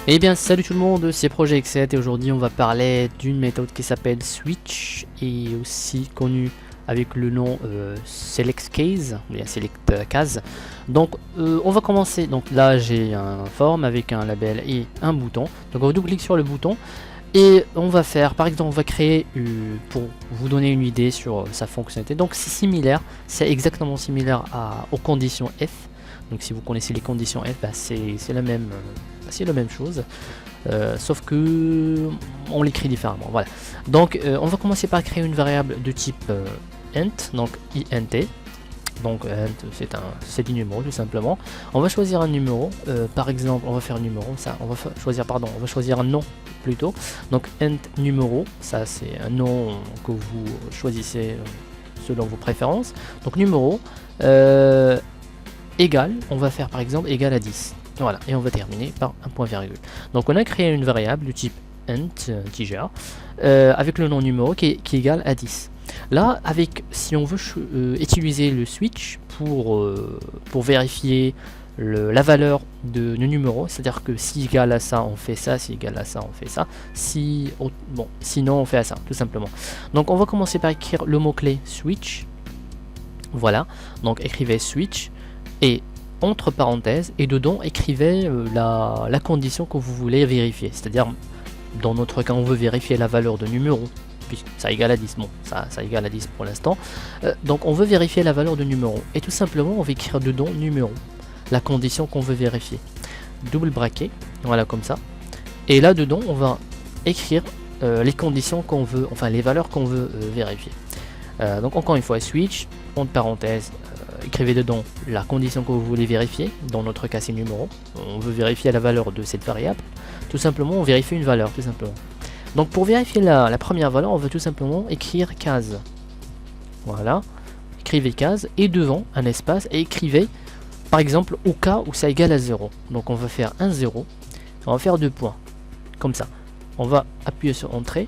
Eh bien salut tout le monde, c'est Projet X7 et aujourd'hui on va parler d'une méthode qui s'appelle switch et aussi connue avec le nom select case, ou bien select case. Donc on va commencer, donc là j'ai un form avec un label et un bouton. Donc on va double-cliquer sur le bouton et on va faire, par exemple on va créer, pour vous donner une idée sur sa fonctionnalité, donc c'est similaire, c'est exactement similaire aux conditions F. Donc si vous connaissez les conditions F, bah, c'est la même chose, sauf que on l'écrit différemment. Voilà. Donc on va commencer par créer une variable de type int, donc int. Donc int c'est du numéro tout simplement. On va choisir un numéro, par exemple on va faire numéro, ça on va choisir un nom plutôt. Donc int numéro, ça c'est un nom que vous choisissez selon vos préférences. Donc numéro égal, on va faire par exemple égal à 10. Voilà, et on va terminer par un point virgule. Donc on a créé une variable du type int integer avec le nom numéro qui est égal à 10. Là, si on veut utiliser le switch pour vérifier la valeur de numéro, c'est-à-dire que si égal à ça, on fait ça, si égal à ça, on fait ça, sinon on fait ça, tout simplement. Donc on va commencer par écrire le mot-clé switch. Voilà, donc écrivez switch et entre parenthèses et dedans écrivez la condition que vous voulez vérifier, c'est-à-dire dans notre cas on veut vérifier la valeur de numéro puisque ça égale à 10, bon ça égale à 10 pour l'instant, donc on veut vérifier la valeur de numéro et tout simplement on va écrire dedans numéro, la condition qu'on veut vérifier, double bracket, voilà comme ça, et là dedans on va écrire les conditions qu'on veut, enfin les valeurs qu'on veut vérifier. Donc encore une fois switch entre parenthèses, écrivez dedans la condition que vous voulez vérifier, dans notre cas c'est numéro, on veut vérifier la valeur de cette variable, tout simplement on vérifie une valeur tout simplement. Donc pour vérifier la première valeur on veut tout simplement écrire case, voilà, écrivez case et devant un espace et écrivez par exemple au cas où ça égale à 0, donc on va faire un 0, on va faire 2 points, comme ça, on va appuyer sur entrée,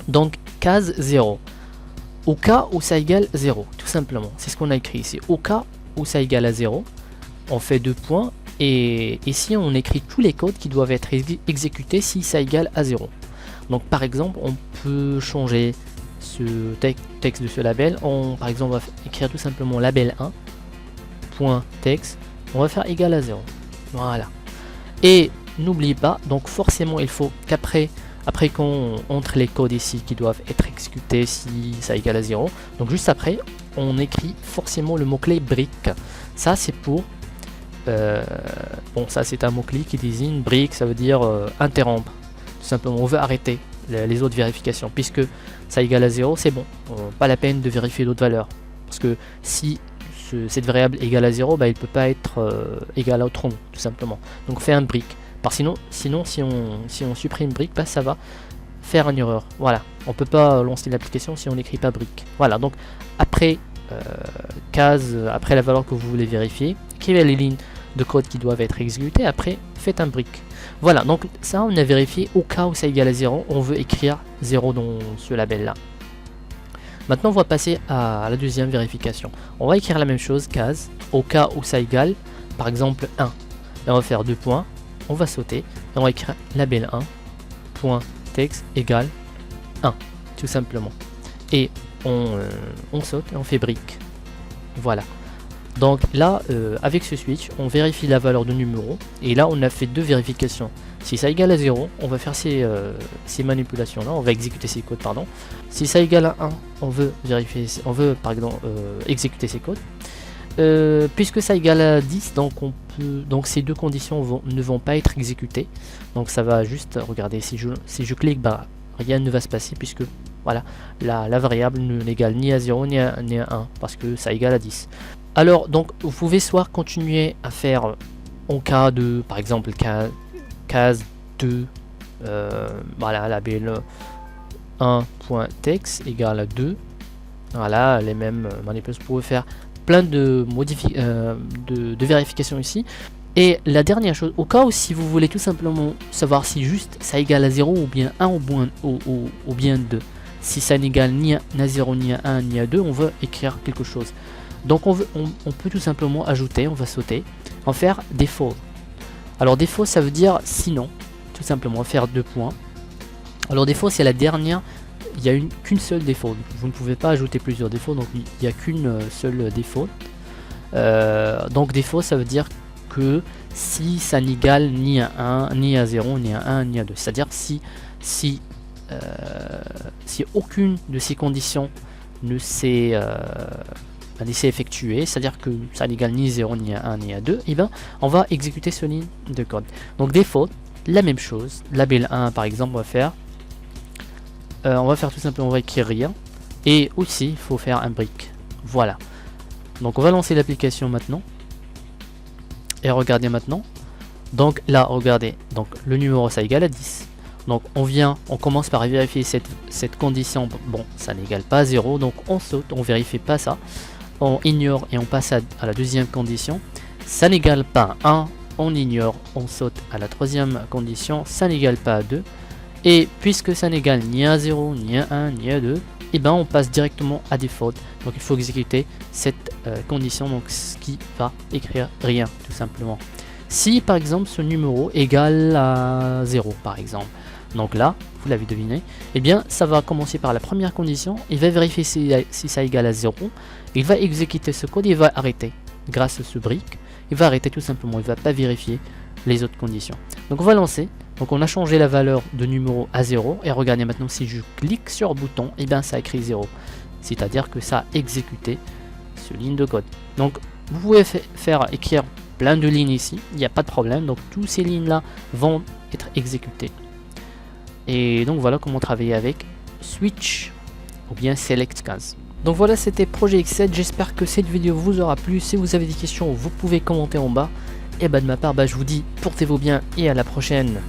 donc case 0. Au cas où ça égale 0, tout simplement. C'est ce qu'on a écrit ici. Au cas où ça égale à 0, on fait 2 points. Et ici, on écrit tous les codes qui doivent être exécutés si ça égale à 0. Donc, par exemple, on peut changer ce texte de ce label. Par exemple, on va écrire tout simplement label 1, point texte. On va faire égal à 0. Voilà. Et n'oubliez pas, donc forcément, il faut qu'après qu'on entre les codes ici qui doivent être exécutés si ça égale à 0, donc juste après on écrit forcément le mot-clé brick. Ça c'est pour bon, ça c'est un mot-clé qui désigne brick, ça veut dire interrompre, tout simplement on veut arrêter les autres vérifications puisque ça égale à 0, c'est bon, pas la peine de vérifier d'autres valeurs parce que si cette variable égale à 0, bah, il peut pas être égal à autre nom tout simplement, donc fait un brick. Sinon si on supprime brick, bah, ça va faire une erreur. Voilà, on peut pas lancer l'application si on n'écrit pas brick. Voilà, donc après case, après la valeur que vous voulez vérifier, écrivez les lignes de code qui doivent être exécutées, après faites un brick. Voilà, donc ça on a vérifié au cas où ça égale à 0, on veut écrire 0 dans ce label là. Maintenant on va passer à la deuxième vérification. On va écrire la même chose, case, au cas où ça égale par exemple 1. Et on va faire 2 points. On va sauter et on va écrire label 1 point texte égale 1 tout simplement et on saute et on fait brick. Voilà, donc là avec ce switch on vérifie la valeur de numéro et là on a fait 2 vérifications. Si ça égale à 0 on va faire ces manipulations là, on va exécuter ces codes, pardon. Si ça égale à 1 on veut vérifier, on veut par exemple exécuter ces codes. Puisque ça égale à 10, donc ces deux conditions ne vont pas être exécutées. Donc ça va juste, regardez, si je clique, bah, rien ne va se passer puisque voilà, la variable n'égale ni à 0 ni à 1 parce que ça égale à 10. Alors donc vous pouvez soit continuer à faire en cas de, par exemple, case 2, voilà, label 1.text égale à 2. Voilà, les mêmes manipulations, vous pouvez faire plein de vérifications ici. Et la dernière chose, au cas où si vous voulez tout simplement savoir si juste ça égale à 0 ou bien 1 ou bien 2, si ça n'égale ni à 0 ni à 1 ni à 2, on veut écrire quelque chose. Donc on peut tout simplement ajouter, on va sauter, en faire default. Alors défaut, ça veut dire sinon, tout simplement, faire 2 points. Alors défaut, c'est la dernière, il n'y a qu'une seule défaut. Vous ne pouvez pas ajouter plusieurs défauts, donc il n'y a qu'une seule défaut. Donc défaut, ça veut dire que si ça n'égale ni à 1, ni à 0, ni à 1, ni à 2. C'est-à-dire si aucune de ces conditions ne s'est effectuée, c'est-à-dire que ça n'égale ni 0, ni à 1, ni à 2, et ben on va exécuter ce ligne de code. Donc défaut, la même chose. Label 1 par exemple, on va faire tout simplement, on va écrire rien. Et aussi, il faut faire un break. Voilà. Donc on va lancer l'application maintenant. Et regardez maintenant. Donc là, regardez. Donc le numéro, ça égale à 10. Donc on commence par vérifier cette condition. Bon, ça n'égale pas à 0. Donc on saute, on vérifie pas ça. On ignore et on passe à la deuxième condition. Ça n'égale pas à 1. On ignore, on saute à la troisième condition. Ça n'égale pas à 2. Et puisque ça n'égale ni à 0, ni à 1, ni à 2, et ben on passe directement à default. Donc il faut exécuter cette condition, donc ce qui va écrire rien tout simplement. Si par exemple ce numéro égale à 0 par exemple, donc là, vous l'avez deviné, et bien ça va commencer par la première condition, il va vérifier si ça égale à 0, il va exécuter ce code, il va arrêter grâce à ce break, il va arrêter tout simplement, il va pas vérifier les autres conditions. Donc on va lancer. Donc on a changé la valeur de numéro à 0 et regardez maintenant si je clique sur le bouton, et bien ça écrit 0. C'est-à-dire que ça a exécuté ce ligne de code. Donc vous pouvez faire écrire plein de lignes ici, il n'y a pas de problème. Donc toutes ces lignes là vont être exécutées. Et donc voilà comment travailler avec Switch ou bien Select Case. Donc voilà, c'était Projet X7, j'espère que cette vidéo vous aura plu. Si vous avez des questions, vous pouvez commenter en bas. Et bah de ma part, je vous dis portez-vous bien et à la prochaine.